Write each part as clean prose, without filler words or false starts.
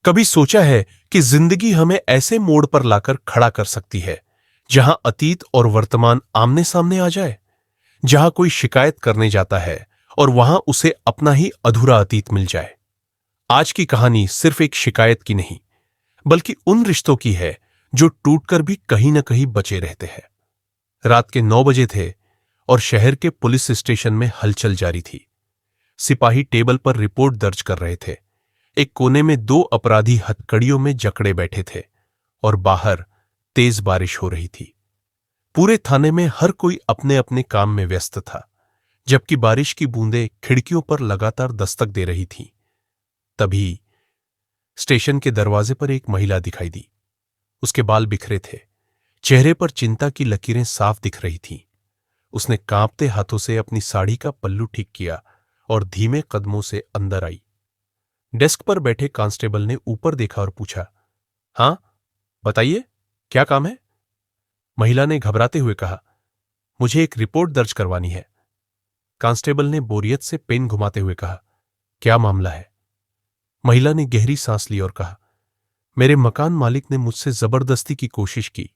कभी सोचा है कि जिंदगी हमें ऐसे मोड़ पर लाकर खड़ा कर सकती है जहां अतीत और वर्तमान आमने सामने आ जाए, जहां कोई शिकायत करने जाता है और वहां उसे अपना ही अधूरा अतीत मिल जाए। आज की कहानी सिर्फ एक शिकायत की नहीं, बल्कि उन रिश्तों की है जो टूटकर भी कहीं न कहीं बचे रहते हैं। रात के 9 बजे थे और शहर के पुलिस स्टेशन में हलचल जारी थी। सिपाही टेबल पर रिपोर्ट दर्ज कर रहे थे। एक कोने में दो अपराधी हथकड़ियों में जकड़े बैठे थे और बाहर तेज बारिश हो रही थी। पूरे थाने में हर कोई अपने अपने काम में व्यस्त था, जबकि बारिश की बूंदें खिड़कियों पर लगातार दस्तक दे रही थीं। तभी स्टेशन के दरवाजे पर एक महिला दिखाई दी। उसके बाल बिखरे थे, चेहरे पर चिंता की लकीरें साफ दिख रही थीं। उसने कांपते हाथों से अपनी साड़ी का पल्लू ठीक किया और धीमे कदमों से अंदर आई। डेस्क पर बैठे कांस्टेबल ने ऊपर देखा और पूछा, "हाँ, बताइए, क्या काम है?" महिला ने घबराते हुए कहा, "मुझे एक रिपोर्ट दर्ज करवानी है।" कांस्टेबल ने बोरियत से पेन घुमाते हुए कहा, "क्या मामला है?" महिला ने गहरी सांस ली और कहा, "मेरे मकान मालिक ने मुझसे जबरदस्ती की कोशिश की।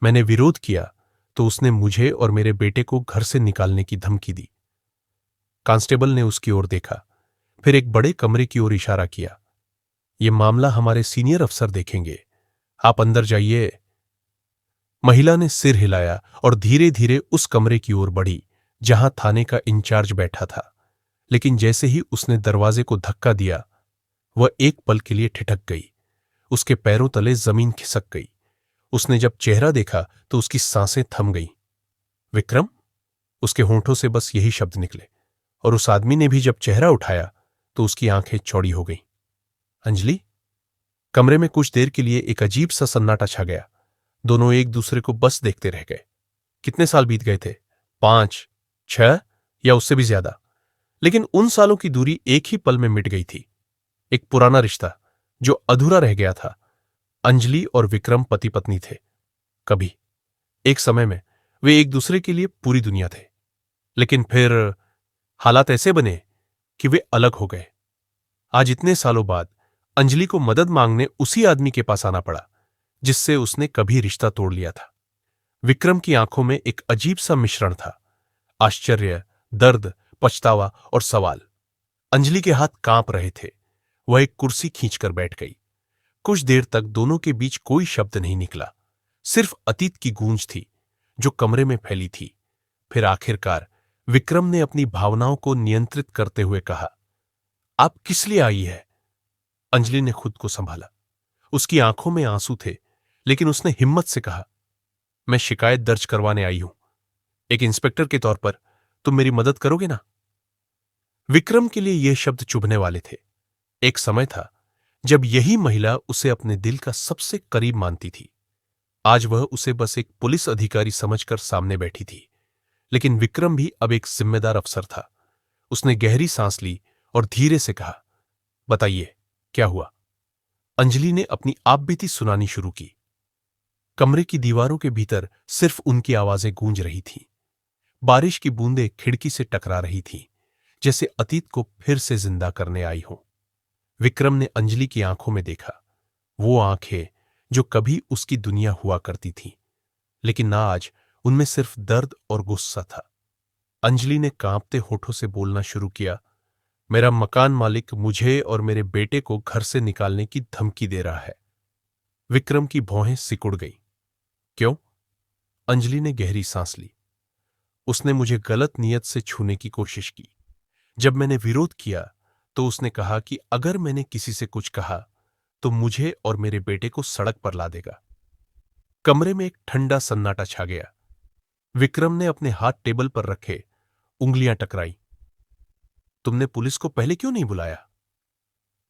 मैंने विरोध किया तो उसने मुझे और मेरे बेटे को घर से निकालने की धमकी दी।" कांस्टेबल ने उसकी ओर देखा, फिर एक बड़े कमरे की ओर इशारा किया। "यह मामला हमारे सीनियर अफसर देखेंगे, आप अंदर जाइए।" महिला ने सिर हिलाया और धीरे धीरे उस कमरे की ओर बढ़ी जहां थाने का इंचार्ज बैठा था। लेकिन जैसे ही उसने दरवाजे को धक्का दिया, वह एक पल के लिए ठिठक गई। उसके पैरों तले जमीन खिसक गई। उसने जब चेहरा देखा तो उसकी सांसें थम गईं। "विक्रम?" उसके होंठों से बस यही शब्द निकले, और उस आदमी ने भी जब चेहरा उठाया तो उसकी आंखें चौड़ी हो गईं। "अंजलि?" कमरे में कुछ देर के लिए एक अजीब सा सन्नाटा छा गया। दोनों एक दूसरे को बस देखते रह गए। कितने साल बीत गए थे? 5, 6 या उससे भी ज्यादा? लेकिन उन सालों की दूरी एक ही पल में मिट गई थी। एक पुराना रिश्ता जो अधूरा रह गया था। अंजलि और विक्रम पति पत्नी थे। कभी एक समय में वे एक दूसरे के लिए पूरी दुनिया थे। लेकिन फिर हालात ऐसे बने कि वे अलग हो गए। आज इतने सालों बाद अंजलि को मदद मांगने उसी आदमी के पास आना पड़ा जिससे उसने कभी रिश्ता तोड़ लिया था। विक्रम की आंखों में एक अजीब सा मिश्रण था, आश्चर्य, दर्द, पछतावा और सवाल। अंजलि के हाथ कांप रहे थे। वह एक कुर्सी खींचकर बैठ गई। कुछ देर तक दोनों के बीच कोई शब्द नहीं निकला, सिर्फ अतीत की गूंज थी जो कमरे में फैली थी। फिर आखिरकार विक्रम ने अपनी भावनाओं को नियंत्रित करते हुए कहा, "आप किस लिए आई है?" अंजलि ने खुद को संभाला। उसकी आंखों में आंसू थे, लेकिन उसने हिम्मत से कहा, "मैं शिकायत दर्ज करवाने आई हूं। एक इंस्पेक्टर के तौर पर तुम मेरी मदद करोगे ना?" विक्रम के लिए यह शब्द चुभने वाले थे। एक समय था जब यही महिला उसे अपने दिल का सबसे करीब मानती थी। आज वह उसे बस एक पुलिस अधिकारी समझकर सामने बैठी थी। लेकिन विक्रम भी अब एक जिम्मेदार अफसर था। उसने गहरी सांस ली और धीरे से कहा, "बताइए, क्या हुआ?" अंजलि ने अपनी आपबीती सुनानी शुरू की। कमरे की दीवारों के भीतर सिर्फ उनकी आवाजें गूंज रही थीं। बारिश की बूंदें खिड़की से टकरा रही थीं, जैसे अतीत को फिर से जिंदा करने आई हों। विक्रम ने अंजलि की आंखों में देखा, वो आंखें जो कभी उसकी दुनिया हुआ करती थीं, लेकिन आज उनमें सिर्फ दर्द और गुस्सा था। अंजलि ने कांपते होठों से बोलना शुरू किया, "मेरा मकान मालिक मुझे और मेरे बेटे को घर से निकालने की धमकी दे रहा है।" विक्रम की भौहें सिकुड़ गईं। "क्यों?" अंजलि ने गहरी सांस ली। "उसने मुझे गलत नीयत से छूने की कोशिश की। जब मैंने विरोध किया तो उसने कहा कि अगर मैंने किसी से कुछ कहा तो मुझे और मेरे बेटे को सड़क पर ला देगा।" कमरे में एक ठंडा सन्नाटा छा गया। विक्रम ने अपने हाथ टेबल पर रखे, उंगलियां टकराई। "तुमने पुलिस को पहले क्यों नहीं बुलाया?"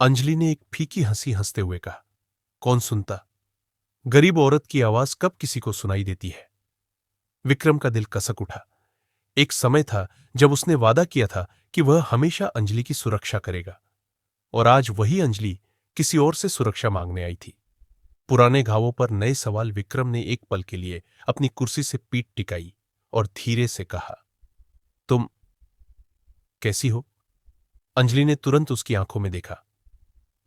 अंजलि ने एक फीकी हंसी हंसते हुए कहा, "कौन सुनता? गरीब औरत की आवाज कब किसी को सुनाई देती है?" विक्रम का दिल कसक उठा। एक समय था जब उसने वादा किया था कि वह हमेशा अंजलि की सुरक्षा करेगा, और आज वही अंजलि किसी और से सुरक्षा मांगने आई थी। पुराने घावों पर नए सवाल। विक्रम ने एक पल के लिए अपनी कुर्सी से पीठ टिकाई और धीरे से कहा, "तुम कैसी हो?" अंजलि ने तुरंत उसकी आंखों में देखा।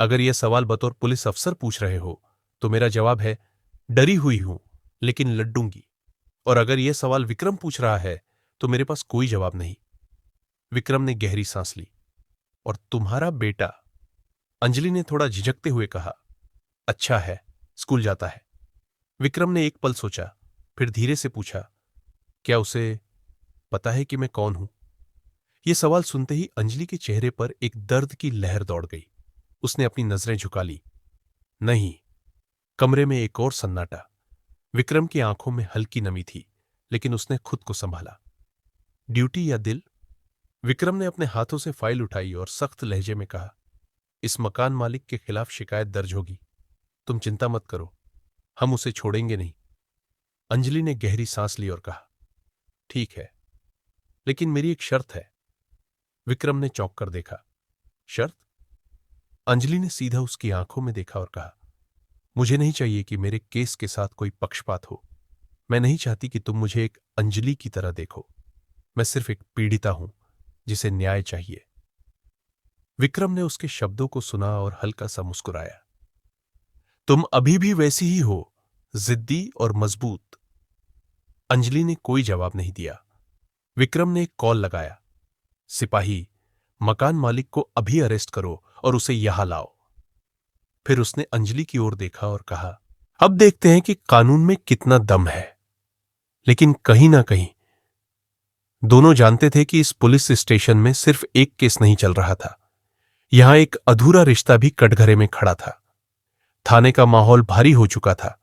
अगर यह सवाल बतौर पुलिस अफसर पूछ रहे हो तो मेरा जवाब है डरी हुई हूं, लेकिन लड्डूंगी। और अगर यह सवाल विक्रम पूछ रहा है तो मेरे पास कोई जवाब नहीं। विक्रम ने गहरी सांस ली। और तुम्हारा बेटा? अंजलि ने थोड़ा झिझकते हुए कहा। अच्छा है, स्कूल जाता है। विक्रम ने एक पल सोचा, फिर धीरे से पूछा, क्या उसे पता है कि मैं कौन हूं? यह सवाल सुनते ही अंजलि के चेहरे पर एक दर्द की लहर दौड़ गई। उसने अपनी नजरें झुका ली। नहीं। कमरे में एक और सन्नाटा। विक्रम की आंखों में हल्की नमी थी, लेकिन उसने खुद को संभाला। ड्यूटी या दिल? विक्रम ने अपने हाथों से फाइल उठाई और सख्त लहजे में कहा, इस मकान मालिक के खिलाफ शिकायत दर्ज होगी। तुम चिंता मत करो, हम उसे छोड़ेंगे नहीं। अंजलि ने गहरी सांस ली और कहा, ठीक है, लेकिन मेरी एक शर्त है। विक्रम ने चौंक कर देखा। शर्त? अंजलि ने सीधा उसकी आंखों में देखा और कहा, मुझे नहीं चाहिए कि मेरे केस के साथ कोई पक्षपात हो। मैं नहीं चाहती कि तुम मुझे एक अंजलि की तरह देखो। मैं सिर्फ एक पीड़िता हूं जिसे न्याय चाहिए। विक्रम ने उसके शब्दों को सुना और हल्का सा मुस्कुराया। तुम अभी भी वैसी ही हो, जिद्दी और मजबूत। अंजलि ने कोई जवाब नहीं दिया। विक्रम ने एक कॉल लगाया। सिपाही, मकान मालिक को अभी अरेस्ट करो और उसे यहां लाओ। फिर उसने अंजलि की ओर देखा और कहा, अब देखते हैं कि कानून में कितना दम है। लेकिन कहीं ना कहीं दोनों जानते थे कि इस पुलिस स्टेशन में सिर्फ एक केस नहीं चल रहा था। यहां एक अधूरा रिश्ता भी कटघरे में खड़ा था। थाने का माहौल भारी हो चुका था।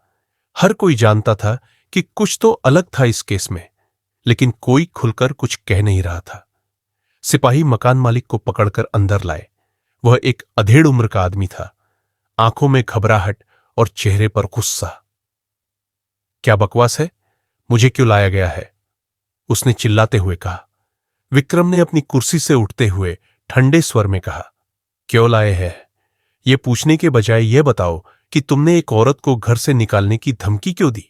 हर कोई जानता था कि कुछ तो अलग था इस केस में, लेकिन कोई खुलकर कुछ कह नहीं रहा था। सिपाही मकान मालिक को पकड़कर अंदर लाए। वह एक अधेड़ उम्र का आदमी था, आंखों में घबराहट और चेहरे पर गुस्सा। क्या बकवास है? मुझे क्यों लाया गया है? उसने चिल्लाते हुए कहा। विक्रम ने अपनी कुर्सी से उठते हुए ठंडे स्वर में कहा, क्यों लाए हैं? यह पूछने के बजाय यह बताओ कि तुमने एक औरत को घर से निकालने की धमकी क्यों दी?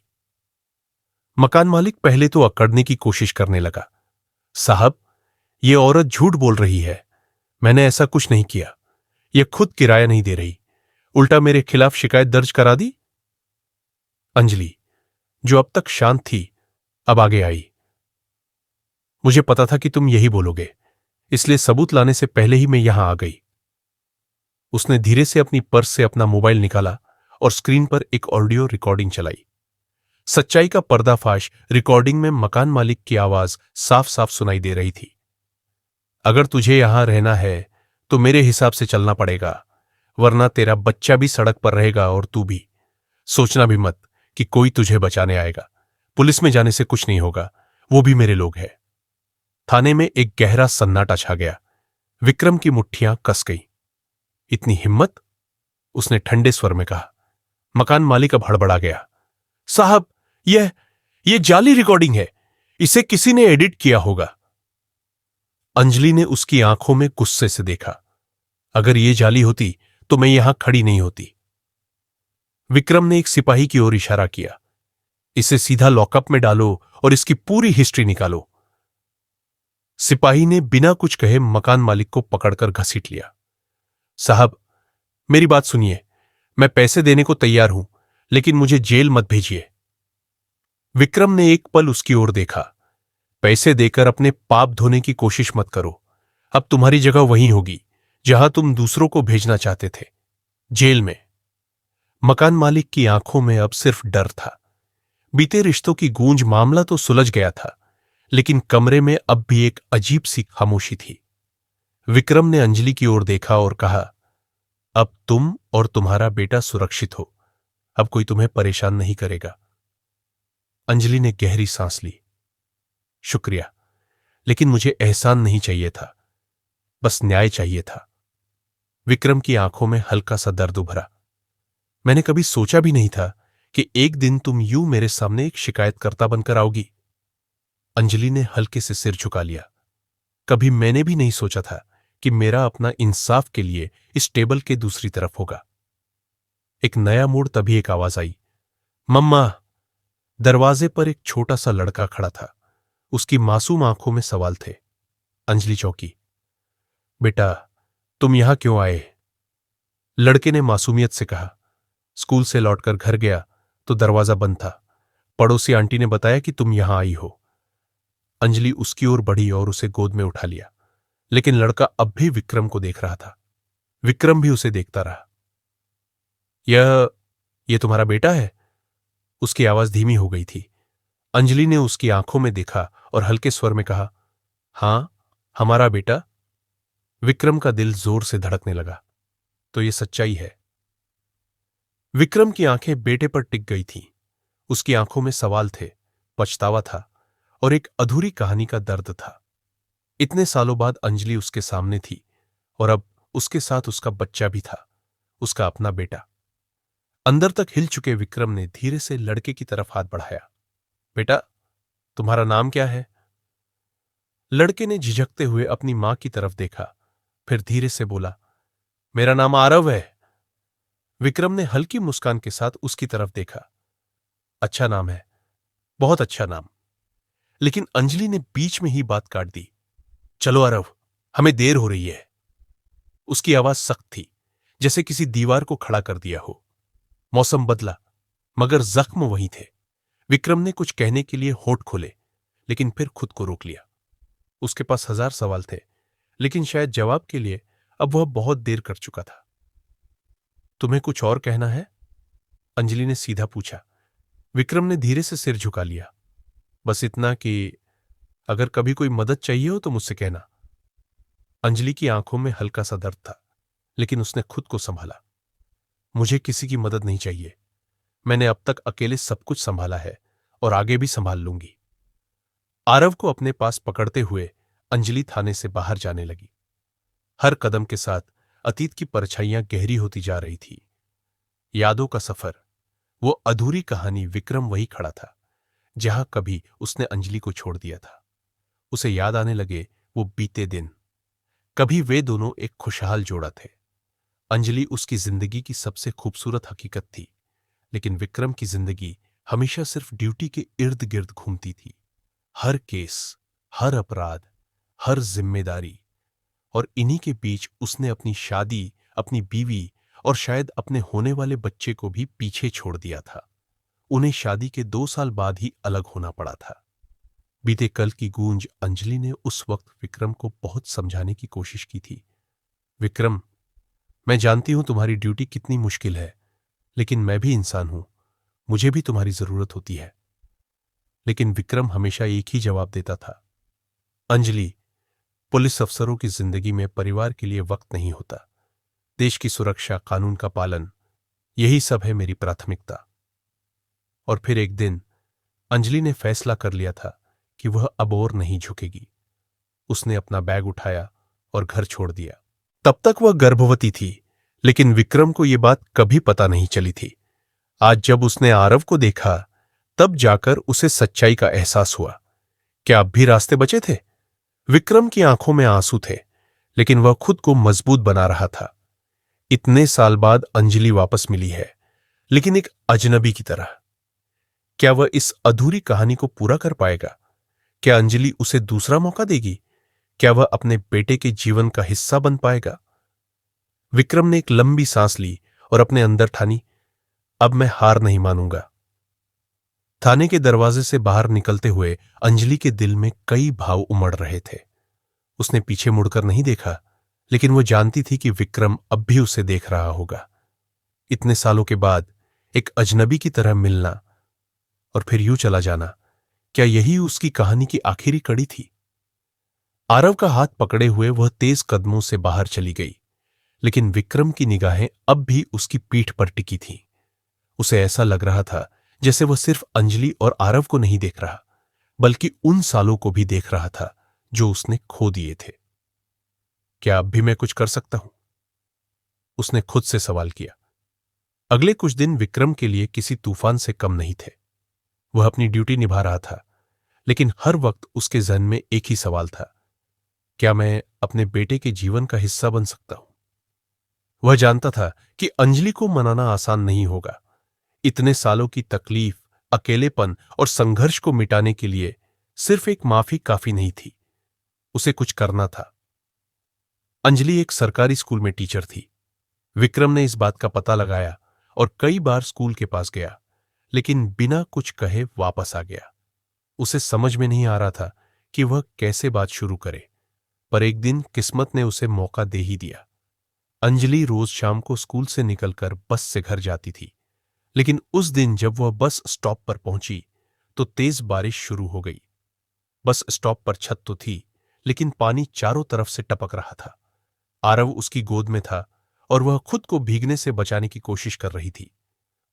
मकान मालिक पहले तो अकड़ने की कोशिश करने लगा। साहब, यह औरत झूठ बोल रही है। मैंने ऐसा कुछ नहीं किया। यह खुद किराया नहीं दे रही, उल्टा मेरे खिलाफ शिकायत दर्ज करा दी। अंजलि, जो अब तक शांत थी, अब आगे आई। मुझे पता था कि तुम यही बोलोगे, इसलिए सबूत लाने से पहले ही मैं यहां आ गई। उसने धीरे से अपनी पर्स से अपना मोबाइल निकाला और स्क्रीन पर एक ऑडियो रिकॉर्डिंग चलाई। सच्चाई का पर्दाफाश रिकॉर्डिंग में मकान मालिक की आवाज साफ साफ सुनाई दे रही थी। अगर तुझे यहां रहना है तो मेरे हिसाब से चलना पड़ेगा, वरना तेरा बच्चा भी सड़क पर रहेगा और तू भी। सोचना भी मत कि कोई तुझे बचाने आएगा। पुलिस में जाने से कुछ नहीं होगा, वो भी मेरे लोग हैं। थाने में एक गहरा सन्नाटा छा गया। विक्रम की मुट्ठियां कस गईं। इतनी हिम्मत? उसने ठंडे स्वर में कहा। मकान मालिक अब हड़बड़ा गया। साहब, यह जाली रिकॉर्डिंग है। इसे किसी ने एडिट किया होगा। अंजलि ने उसकी आंखों में गुस्से से देखा। अगर यह जाली होती तो मैं यहां खड़ी नहीं होती। विक्रम ने एक सिपाही की ओर इशारा किया। इसे सीधा लॉकअप में डालो और इसकी पूरी हिस्ट्री निकालो। सिपाही ने बिना कुछ कहे मकान मालिक को पकड़कर घसीट लिया। साहब, मेरी बात सुनिए। मैं पैसे देने को तैयार हूं, लेकिन मुझे जेल मत भेजिए। विक्रम ने एक पल उसकी ओर देखा। पैसे देकर अपने पाप धोने की कोशिश मत करो। अब तुम्हारी जगह वहीं होगी जहां तुम दूसरों को भेजना चाहते थे, जेल में। मकान मालिक की आंखों में अब सिर्फ डर था। बीते रिश्तों की गूंज मामला तो सुलझ गया था, लेकिन कमरे में अब भी एक अजीब सी खामोशी थी। विक्रम ने अंजलि की ओर देखा और कहा, अब तुम और तुम्हारा बेटा सुरक्षित हो। अब कोई तुम्हें परेशान नहीं करेगा। अंजलि ने गहरी सांस ली। शुक्रिया, लेकिन मुझे एहसान नहीं चाहिए था, बस न्याय चाहिए था। विक्रम की आंखों में हल्का सा दर्द उभरा। मैंने कभी सोचा भी नहीं था कि एक दिन तुम यूं मेरे सामने एक शिकायतकर्ता बनकर आओगी। अंजलि ने हल्के से सिर झुका लिया। कभी मैंने भी नहीं सोचा था कि मेरा अपना इंसाफ के लिए इस टेबल के दूसरी तरफ होगा। एक नया मोड़। तभी एक आवाज आई, मम्मा। दरवाजे पर एक छोटा सा लड़का खड़ा था। उसकी मासूम आंखों में सवाल थे। अंजलि चौंकी। बेटा, तुम यहां क्यों आए? लड़के ने मासूमियत से कहा। स्कूल से लौटकर घर गया तो दरवाजा बंद था। पड़ोसी आंटी ने बताया कि तुम यहां आई हो। अंजलि उसकी ओर बढ़ी और उसे गोद में उठा लिया, लेकिन लड़का अब भी विक्रम को देख रहा था। विक्रम भी उसे देखता रहा। यह तुम्हारा बेटा है? उसकी आवाज धीमी हो गई थी। अंजलि ने उसकी आंखों में देखा और हल्के स्वर में कहा, हां, हमारा बेटा। विक्रम का दिल जोर से धड़कने लगा। तो ये सच्चाई है। विक्रम की आंखें बेटे पर टिक गई थीं। उसकी आंखों में सवाल थे, पछतावा था और एक अधूरी कहानी का दर्द था। इतने सालों बाद अंजलि उसके सामने थी और अब उसके साथ उसका बच्चा भी था, उसका अपना बेटा। अंदर तक हिल चुके विक्रम ने धीरे से लड़के की तरफ हाथ बढ़ाया। बेटा, तुम्हारा नाम क्या है? लड़के ने झिझकते हुए अपनी मां की तरफ देखा, फिर धीरे से बोला, मेरा नाम आरव है। विक्रम ने हल्की मुस्कान के साथ उसकी तरफ देखा। अच्छा नाम है, बहुत अच्छा नाम। लेकिन अंजलि ने बीच में ही बात काट दी। चलो आरव, हमें देर हो रही है। उसकी आवाज सख्त थी, जैसे किसी दीवार को खड़ा कर दिया हो। मौसम बदला, मगर जख्म वही थे। विक्रम ने कुछ कहने के लिए होंठ खोले, लेकिन फिर खुद को रोक लिया। उसके पास हजार सवाल थे, लेकिन शायद जवाब के लिए अब वह बहुत देर कर चुका था। तुम्हें कुछ और कहना है? अंजलि ने सीधा पूछा। विक्रम ने धीरे से सिर झुका लिया। बस इतना कि अगर कभी कोई मदद चाहिए हो तो मुझसे कहना। अंजलि की आंखों में हल्का सा दर्द था, लेकिन उसने खुद को संभाला। मुझे किसी की मदद नहीं चाहिए। मैंने अब तक अकेले सब कुछ संभाला है और आगे भी संभाल लूंगी। आरव को अपने पास पकड़ते हुए अंजलि थाने से बाहर जाने लगी। हर कदम के साथ अतीत की परछाइयां गहरी होती जा रही थी। यादों का सफर, वो अधूरी कहानी। विक्रम वही खड़ा था जहां कभी उसने अंजलि को छोड़ दिया था। उसे याद आने लगे वो बीते दिन। कभी वे दोनों एक खुशहाल जोड़ा थे। अंजलि उसकी जिंदगी की सबसे खूबसूरत हकीकत थी, लेकिन विक्रम की जिंदगी हमेशा सिर्फ ड्यूटी के इर्द गिर्द घूमती थी। हर केस, हर अपराध, हर जिम्मेदारी, और इन्हीं के बीच उसने अपनी शादी, अपनी बीवी और शायद अपने होने वाले बच्चे को भी पीछे छोड़ दिया था। उन्हें शादी के 2 साल बाद ही अलग होना पड़ा था। बीते कल की गूंज अंजलि ने उस वक्त विक्रम को बहुत समझाने की कोशिश की थी। विक्रम, मैं जानती हूं तुम्हारी ड्यूटी कितनी मुश्किल है, लेकिन मैं भी इंसान हूं, मुझे भी तुम्हारी जरूरत होती है। लेकिन विक्रम हमेशा एक ही जवाब देता था, अंजलि, पुलिस अफसरों की जिंदगी में परिवार के लिए वक्त नहीं होता। देश की सुरक्षा, कानून का पालन, यही सब है मेरी प्राथमिकता। और फिर एक दिन अंजलि ने फैसला कर लिया था कि वह अब और नहीं झुकेगी। उसने अपना बैग उठाया और घर छोड़ दिया। तब तक वह गर्भवती थी, लेकिन विक्रम को यह बात कभी पता नहीं चली थी। आज जब उसने आरव को देखा, तब जाकर उसे सच्चाई का एहसास हुआ। क्या अब भी रास्ते बचे थे? विक्रम की आंखों में आंसू थे, लेकिन वह खुद को मजबूत बना रहा था। इतने साल बाद अंजलि वापस मिली है, लेकिन एक अजनबी की तरह। क्या वह इस अधूरी कहानी को पूरा कर पाएगा? क्या अंजलि उसे दूसरा मौका देगी? क्या वह अपने बेटे के जीवन का हिस्सा बन पाएगा? विक्रम ने एक लंबी सांस ली और अपने अंदर ठानी, अब मैं हार नहीं मानूंगा। थाने के दरवाजे से बाहर निकलते हुए अंजलि के दिल में कई भाव उमड़ रहे थे। उसने पीछे मुड़कर नहीं देखा, लेकिन वो जानती थी कि विक्रम अब भी उसे देख रहा होगा। इतने सालों के बाद एक अजनबी की तरह मिलना और फिर यूं चला जाना, क्या यही उसकी कहानी की आखिरी कड़ी थी? आरव का हाथ पकड़े हुए वह तेज कदमों से बाहर चली गई, लेकिन विक्रम की निगाहें अब भी उसकी पीठ पर टिकी थीं। उसे ऐसा लग रहा था जैसे वह सिर्फ अंजलि और आरव को नहीं देख रहा, बल्कि उन सालों को भी देख रहा था जो उसने खो दिए थे। क्या अब भी मैं कुछ कर सकता हूं? उसने खुद से सवाल किया। अगले कुछ दिन विक्रम के लिए किसी तूफान से कम नहीं थे। वह अपनी ड्यूटी निभा रहा था, लेकिन हर वक्त उसके जहन में एक ही सवाल था, क्या मैं अपने बेटे के जीवन का हिस्सा बन सकता हूं? वह जानता था कि अंजलि को मनाना आसान नहीं होगा। इतने सालों की तकलीफ, अकेलेपन और संघर्ष को मिटाने के लिए सिर्फ एक माफी काफी नहीं थी, उसे कुछ करना था। अंजलि एक सरकारी स्कूल में टीचर थी। विक्रम ने इस बात का पता लगाया और कई बार स्कूल के पास गया, लेकिन बिना कुछ कहे वापस आ गया। उसे समझ में नहीं आ रहा था कि वह कैसे बात शुरू करे, पर एक दिन किस्मत ने उसे मौका दे ही दिया। अंजलि रोज शाम को स्कूल से निकलकर बस से घर जाती थी, लेकिन उस दिन जब वह बस स्टॉप पर पहुंची तो तेज बारिश शुरू हो गई। बस स्टॉप पर छत तो थी, लेकिन पानी चारों तरफ से टपक रहा था। आरव उसकी गोद में था और वह खुद को भीगने से बचाने की कोशिश कर रही थी।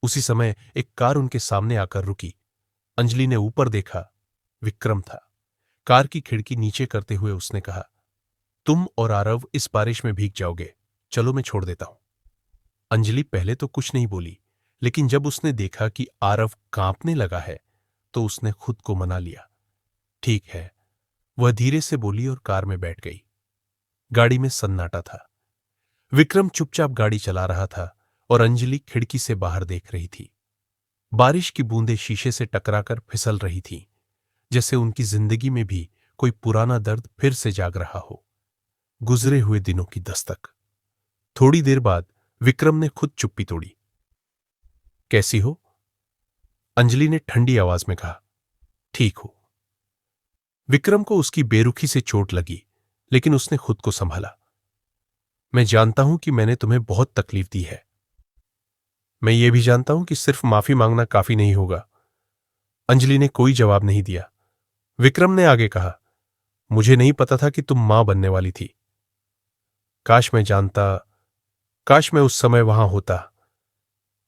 उसी समय एक कार उनके सामने आकर रुकी। अंजलि ने ऊपर देखा, विक्रम था। कार की खिड़की नीचे करते हुए उसने कहा, तुम और आरव इस बारिश में भीग जाओगे, चलो मैं छोड़ देता हूं। अंजलि पहले तो कुछ नहीं बोली, लेकिन जब उसने देखा कि आरव कांपने लगा है तो उसने खुद को मना लिया। ठीक है, वह धीरे से बोली और कार में बैठ गई। गाड़ी में सन्नाटा था। विक्रम चुपचाप गाड़ी चला रहा था और अंजलि खिड़की से बाहर देख रही थी। बारिश की बूंदें शीशे से टकराकर फिसल रही थीं, जैसे उनकी जिंदगी में भी कोई पुराना दर्द फिर से जाग रहा हो। गुजरे हुए दिनों की दस्तक। थोड़ी देर बाद विक्रम ने खुद चुप्पी तोड़ी। कैसी हो? अंजलि ने ठंडी आवाज में कहा। ठीक हो। विक्रम को उसकी बेरुखी से चोट लगी, लेकिन उसने खुद को संभाला। मैं जानता हूं कि मैंने तुम्हें बहुत तकलीफ दी है। मैं ये भी जानता हूं कि सिर्फ माफी मांगना काफी नहीं होगा। अंजलि ने कोई जवाब नहीं दिया। विक्रम ने आगे कहा, मुझे नहीं पता था कि तुम मां बनने वाली थी। काश मैं जानता, काश मैं उस समय वहां होता।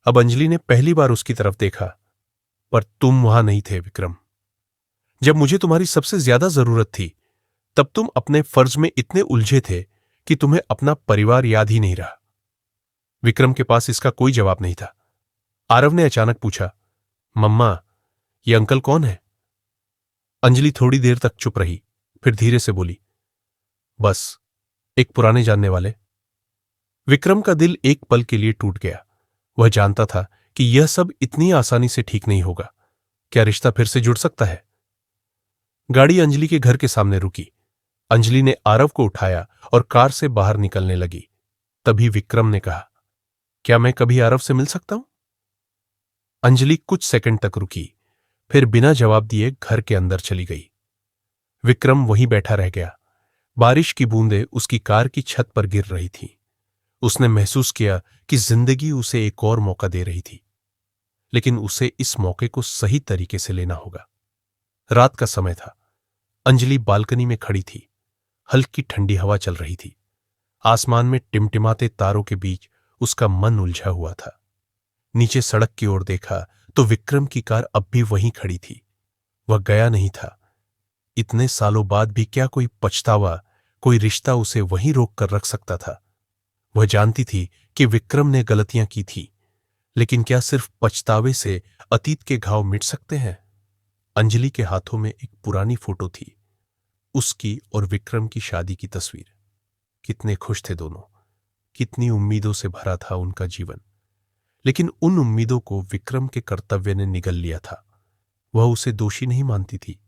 अब अंजलि ने पहली बार उसकी तरफ देखा, पर तुम वहां नहीं थे विक्रम। जब मुझे तुम्हारी सबसे ज्यादा जरूरत थी, तब तुम अपने फर्ज में इतने उलझे थे कि तुम्हें अपना परिवार याद ही नहीं रहा। विक्रम के पास इसका कोई जवाब नहीं था। आरव ने अचानक पूछा, मम्मा, ये अंकल कौन है? अंजलि थोड़ी देर तक चुप रही, फिर धीरे से बोली, बस एक पुराने जानने वाले। विक्रम का दिल एक पल के लिए टूट गया। वह जानता था कि यह सब इतनी आसानी से ठीक नहीं होगा। क्या रिश्ता फिर से जुड़ सकता है? गाड़ी अंजलि के घर के सामने रुकी। अंजलि ने आरव को उठाया और कार से बाहर निकलने लगी। तभी विक्रम ने कहा, क्या मैं कभी आरव से मिल सकता हूं? अंजलि कुछ सेकंड तक रुकी, फिर बिना जवाब दिए घर के अंदर चली गई। विक्रम वहीं बैठा रह गया। बारिश की बूंदें उसकी कार की छत पर गिर रही थीं। उसने महसूस किया कि जिंदगी उसे एक और मौका दे रही थी, लेकिन उसे इस मौके को सही तरीके से लेना होगा। रात का समय था। अंजलि बालकनी में खड़ी थी। हल्की ठंडी हवा चल रही थी। आसमान में टिमटिमाते तारों के बीच उसका मन उलझा हुआ था। नीचे सड़क की ओर देखा तो विक्रम की कार अब भी वहीं खड़ी थी। वह गया नहीं था। इतने सालों बाद भी क्या कोई पछतावा, कोई रिश्ता उसे वहीं रोक कर रख सकता था? वह जानती थी कि विक्रम ने गलतियां की थी, लेकिन क्या सिर्फ पछतावे से अतीत के घाव मिट सकते हैं? अंजलि के हाथों में एक पुरानी फोटो थी, उसकी और विक्रम की शादी की तस्वीर। कितने खुश थे दोनों, कितनी उम्मीदों से भरा था उनका जीवन। लेकिन उन उम्मीदों को विक्रम के कर्तव्य ने निगल लिया था। वह उसे दोषी नहीं मानती थी,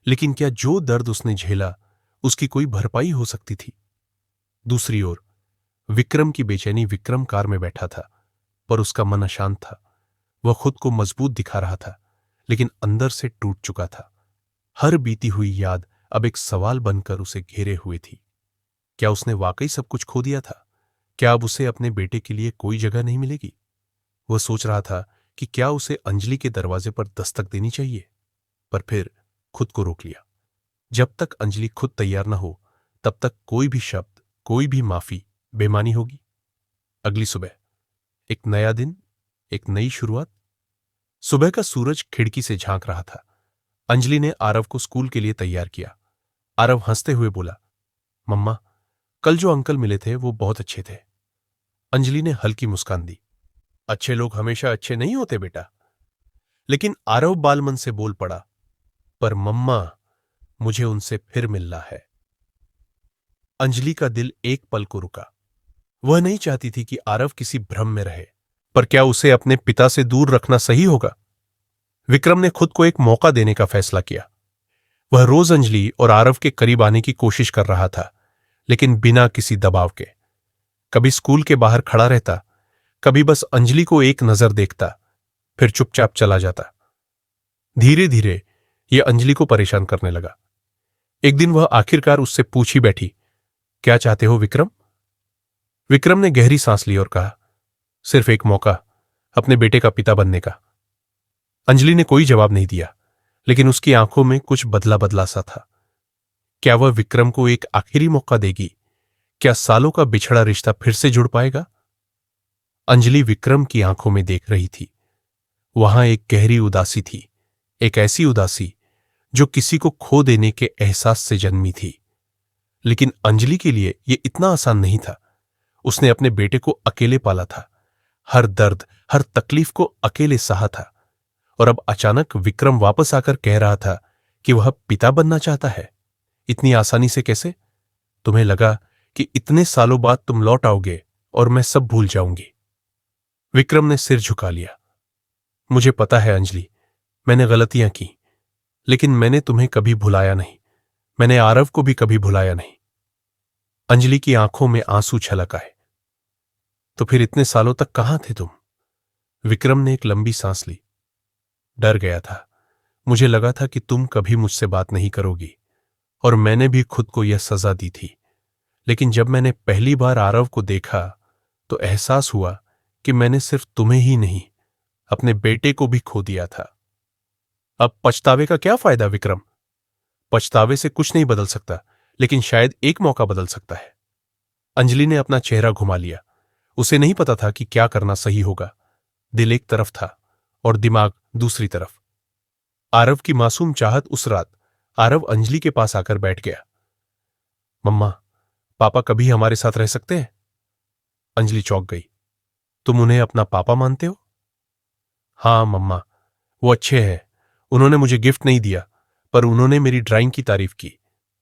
लेकिन क्या जो दर्द उसने झेला उसकी कोई भरपाई हो सकती थी? दूसरी ओर विक्रम की बेचैनी। विक्रम कार में बैठा था, पर उसका मन अशांत था। वह खुद को मजबूत दिखा रहा था, लेकिन अंदर से टूट चुका था। हर बीती हुई याद अब एक सवाल बनकर उसे घेरे हुए थी। क्या उसने वाकई सब कुछ खो दिया था? क्या अब उसे अपने बेटे के लिए कोई जगह नहीं मिलेगी? वह सोच रहा था कि क्या उसे अंजलि के दरवाजे पर दस्तक देनी चाहिए, पर फिर खुद को रोक लिया। जब तक अंजलि खुद तैयार न हो, तब तक कोई भी शब्द, कोई भी माफी बेमानी होगी। अगली सुबह, एक नया दिन, एक नई शुरुआत। सुबह का सूरज खिड़की से झांक रहा था। अंजलि ने आरव को स्कूल के लिए तैयार किया। आरव हंसते हुए बोला, मम्मा, कल जो अंकल मिले थे वो बहुत अच्छे थे। अंजलि ने हल्की मुस्कान दी। अच्छे लोग हमेशा अच्छे नहीं होते बेटा। लेकिन आरव बालमन से बोल पड़ा, पर मम्मा, मुझे उनसे फिर मिलना है। अंजलि का दिल एक पल को रुका। वह नहीं चाहती थी कि आरव किसी भ्रम में रहे, पर क्या उसे अपने पिता से दूर रखना सही होगा? विक्रम ने खुद को एक मौका देने का फैसला किया। वह रोज अंजलि और आरव के करीब आने की कोशिश कर रहा था, लेकिन बिना किसी दबाव के। कभी स्कूल के बाहर खड़ा रहता, कभी बस अंजलि को एक नजर देखता, फिर चुपचाप चला जाता। धीरे धीरे यह अंजलि को परेशान करने लगा। एक दिन वह आखिरकार उससे पूछ ही बैठी, क्या चाहते हो विक्रम? विक्रम ने गहरी सांस ली और कहा, सिर्फ एक मौका, अपने बेटे का पिता बनने का। अंजलि ने कोई जवाब नहीं दिया, लेकिन उसकी आंखों में कुछ बदला बदला सा था। क्या वह विक्रम को एक आखिरी मौका देगी? क्या सालों का बिछड़ा रिश्ता फिर से जुड़ पाएगा? अंजलि विक्रम की आंखों में देख रही थी। वहां एक गहरी उदासी थी, एक ऐसी उदासी जो किसी को खो देने के एहसास से जन्मी थी। लेकिन अंजलि के लिए यह इतना आसान नहीं था। उसने अपने बेटे को अकेले पाला था, हर दर्द, हर तकलीफ को अकेले सहा था, और अब अचानक विक्रम वापस आकर कह रहा था कि वह पिता बनना चाहता है। इतनी आसानी से कैसे? तुम्हें लगा कि इतने सालों बाद तुम लौट आओगे और मैं सब भूल जाऊंगी। विक्रम ने सिर झुका लिया। मुझे पता है अंजलि, मैंने गलतियां की, लेकिन मैंने तुम्हें कभी भुलाया नहीं। मैंने आरव को भी कभी भुलाया नहीं। अंजलि की आंखों में आंसू छलक आए। तो फिर इतने सालों तक कहां थे तुम? विक्रम ने एक लंबी सांस ली। डर गया था। मुझे लगा था कि तुम कभी मुझसे बात नहीं करोगी, और मैंने भी खुद को यह सजा दी थी। लेकिन जब मैंने पहली बार आरव को देखा तो एहसास हुआ कि मैंने सिर्फ तुम्हें ही नहीं, अपने बेटे को भी खो दिया था। अब पछतावे का क्या फायदा विक्रम? पछतावे से कुछ नहीं बदल सकता, लेकिन शायद एक मौका बदल सकता है। अंजलि ने अपना चेहरा घुमा लिया। उसे नहीं पता था कि क्या करना सही होगा। दिल एक तरफ था और दिमाग दूसरी तरफ। आरव की मासूम चाहत उस रात आरव अंजलि के पास आकर बैठ गया। मम्मा, पापा कभी हमारे साथ रह सकते हैं? अंजलि चौंक गई। तुम उन्हें अपना पापा मानते हो? हाँ मम्मा, वो अच्छे हैं। उन्होंने मुझे गिफ्ट नहीं दिया, पर उन्होंने मेरी ड्राइंग की तारीफ की।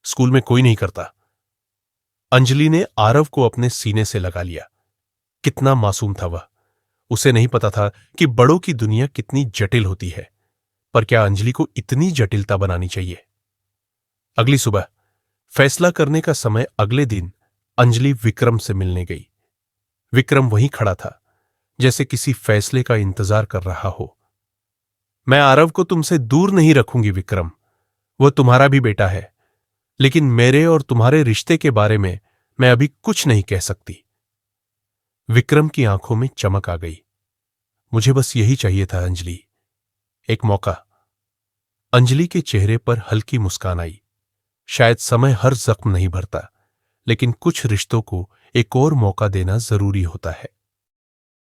स्कूल में कोई नहीं करता। अंजलि ने आरव को अपने सीने से लगा लिया। कितना मासूम था वह। उसे नहीं पता था कि बड़ों की दुनिया कितनी जटिल होती है, पर क्या अंजलि को इतनी जटिलता बनानी चाहिए? अगली सुबह फैसला करने का समय। अगले दिन अंजलि विक्रम से मिलने गई। विक्रम वहीं खड़ा था, जैसे किसी फैसले का इंतजार कर रहा हो। मैं आरव को तुमसे दूर नहीं रखूंगी विक्रम, वह तुम्हारा भी बेटा है, लेकिन मेरे और तुम्हारे रिश्ते के बारे में मैं अभी कुछ नहीं कह सकती। विक्रम की आंखों में चमक आ गई। मुझे बस यही चाहिए था अंजलि, एक मौका। अंजलि के चेहरे पर हल्की मुस्कान आई। शायद समय हर जख्म नहीं भरता, लेकिन कुछ रिश्तों को एक और मौका देना जरूरी होता है।